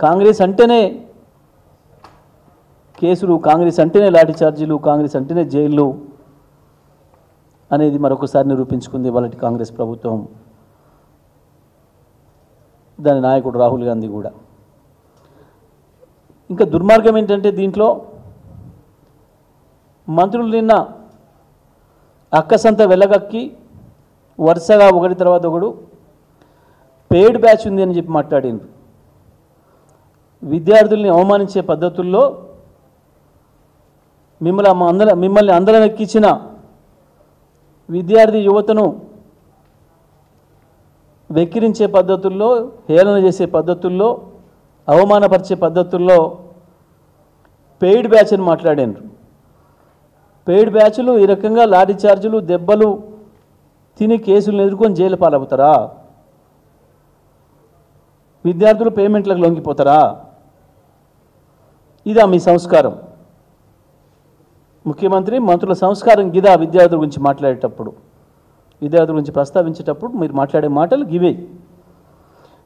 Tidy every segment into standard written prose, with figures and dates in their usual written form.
కాంగ్రెస్ అంటేనే కేసులు, కాంగ్రెస్ అంటేనే లాఠీ చార్జీలు, కాంగ్రెస్ అంటేనే జైళ్ళు అనేది మరొకసారి నిరూపించుకుంది వాళ్ళ కాంగ్రెస్ ప్రభుత్వం, దాని నాయకుడు రాహుల్ గాంధీ కూడా. ఇంకా దుర్మార్గం ఏంటంటే దీంట్లో మంత్రులు నిన్న అక్కసంత వెళ్ళగక్కి వరుసగా ఒకటి తర్వాత ఒకడు పెయిడ్ బ్యాచ్ ఉంది అని చెప్పి మాట్లాడిండ్రు. విద్యార్థుల్ని అవమానించే పద్ధతుల్లో మిమ్మల్ని అందరం ఎక్కించిన విద్యార్థి యువతను వెక్కిరించే పద్ధతుల్లో, హేళన చేసే పద్ధతుల్లో, అవమానపరిచే పద్ధతుల్లో పెయిడ్ బ్యాచ్ అని మాట్లాడారు. పెయిడ్ బ్యాచ్లు ఈ రకంగా లాఠీ చార్జీలు, దెబ్బలు తిని కేసులను ఎదుర్కొని జైలు పాలవుతారా? విద్యార్థులు పేమెంట్లకు లొంగిపోతారా? ఇదా మీ సంస్కారం? ముఖ్యమంత్రి మంత్రుల సంస్కారం గిదా? విద్యార్థుల గురించి మాట్లాడేటప్పుడు, విద్యార్థుల గురించి ప్రస్తావించేటప్పుడు మీరు మాట్లాడే మాటలు గివే.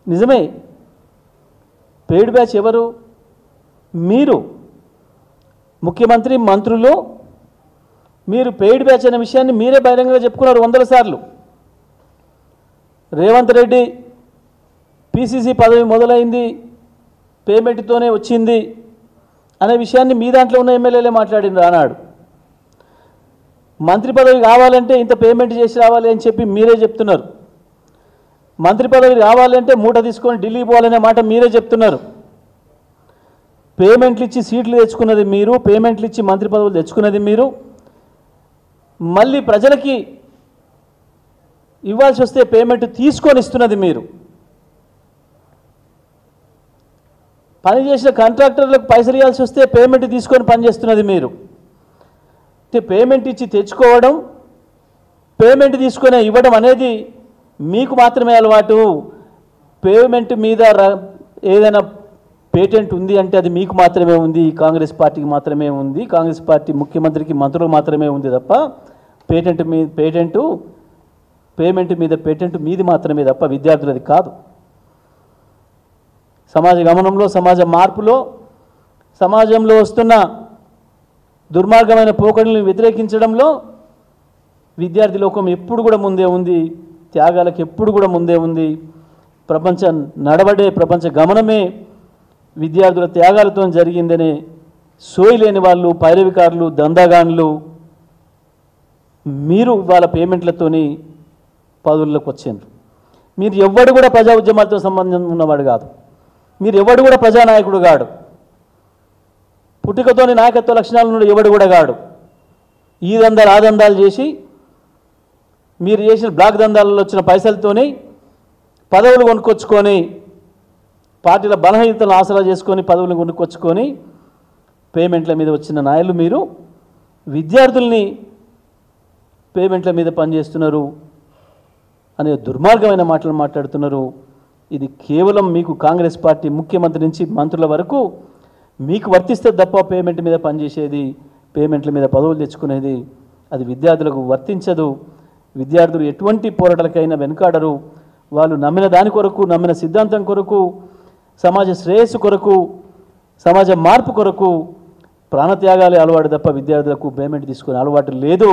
నిజమే, పెయిడ్ బ్యాచ్ ఎవరు? మీరు. ముఖ్యమంత్రి, మంత్రులు. మీరు పెయిడ్ బ్యాచ్ అనే విషయాన్ని మీరే బహిరంగంగా చెప్పుకున్నారు 100 సార్లు. రేవంత్ రెడ్డి పిసిసి పదవి మొదలైంది పేమెంట్తోనే వచ్చింది అనే విషయాన్ని మీ దాంట్లో ఉన్న ఎమ్మెల్యేలే మాట్లాడినారు ఆనాడు. మంత్రి పదవి కావాలంటే ఇంత పేమెంట్ చేసి రావాలి అని చెప్పి మీరే చెప్తున్నారు. మంత్రి పదవి రావాలంటే మూట తీసుకొని ఢిల్లీ పోవాలనే మాట మీరే చెప్తున్నారు. పేమెంట్లు ఇచ్చి సీట్లు తెచ్చుకున్నది మీరు, పేమెంట్లు ఇచ్చి మంత్రి పదవులు తెచ్చుకున్నది మీరు. మళ్ళీ ప్రజలకి ఇవ్వాల్సి వస్తే పేమెంట్ తీసుకొని ఇస్తున్నది మీరు. పనిచేసిన కాంట్రాక్టర్లకు పైసలు ఇవ్వాల్సి వస్తే పేమెంట్ తీసుకొని పనిచేస్తున్నది మీరు. పేమెంట్ ఇచ్చి తెచ్చుకోవడం, పేమెంట్ తీసుకొని ఇవ్వడం అనేది మీకు మాత్రమే అలవాటు. పేమెంట్ మీద ఏదైనా పేటెంట్ ఉంది అంటే అది మీకు మాత్రమే ఉంది, కాంగ్రెస్ పార్టీకి మాత్రమే ఉంది, కాంగ్రెస్ పార్టీ ముఖ్యమంత్రికి, మంత్రులకు మాత్రమే ఉంది తప్ప పేమెంట్ మీద పేటెంట్ మీది మాత్రమే తప్ప విద్యార్థులది కాదు. సమాజ గమనంలో, సమాజ మార్పులో, సమాజంలో వస్తున్న దుర్మార్గమైన పోకడలను వ్యతిరేకించడంలో విద్యార్థి లోకం ఎప్పుడు కూడా ముందే ఉంది, త్యాగాలకు ఎప్పుడు కూడా ముందే ఉంది. ప్రపంచ గమనమే విద్యార్థుల త్యాగాలతో జరిగిందనే సోయి లేని వాళ్ళు, పైరవికారులు, దందాగాన్లు మీరు వాళ్ళ పేమెంట్లతోని పదవుల్లోకి వచ్చారు. మీరు ఎవ్వడు కూడా ప్రజా ఉద్యమాలతో సంబంధం ఉన్నవాడు కాదు, మీరు ఎవడు కూడా ప్రజానాయకుడు కాడు, పుట్టుకతోని నాయకత్వ లక్షణాలు ఉన్న ఎవడు కూడా కాడు. ఈ దందాలు ఆ దందాలు చేసి మీరు చేసిన బ్లాక్ దందాలలో వచ్చిన పైసలతోని పదవులు కొనుక్కొచ్చుకొని, పార్టీల బలహీనతలను ఆసరా చేసుకొని పదవులను కొనుక్కొచ్చుకొని పేమెంట్ల మీద వచ్చిన నాయకులు మీరు. విద్యార్థుల్ని పేమెంట్ల మీద పనిచేస్తున్నారు అనే దుర్మార్గమైన మాటలు మాట్లాడుతున్నారు. ఇది కేవలం మీకు కాంగ్రెస్ పార్టీ ముఖ్యమంత్రి నుంచి మంత్రుల వరకు మీకు వర్తిస్తే తప్ప పేమెంట్ మీద పనిచేసేది, పేమెంట్ల మీద పదవులు తెచ్చుకునేది అది విద్యార్థులకు వర్తించదు. విద్యార్థులు ఎటువంటి పోరాటాలకైనా వెనుకాడరు. వాళ్ళు నమ్మిన దాని కొరకు, నమ్మిన సిద్ధాంతం కొరకు, సమాజ శ్రేయస్సు కొరకు, సమాజ మార్పు కొరకు ప్రాణత్యాగాలే అలవాటు తప్ప విద్యార్థులకు పేమెంట్ తీసుకునే అలవాటు లేదు.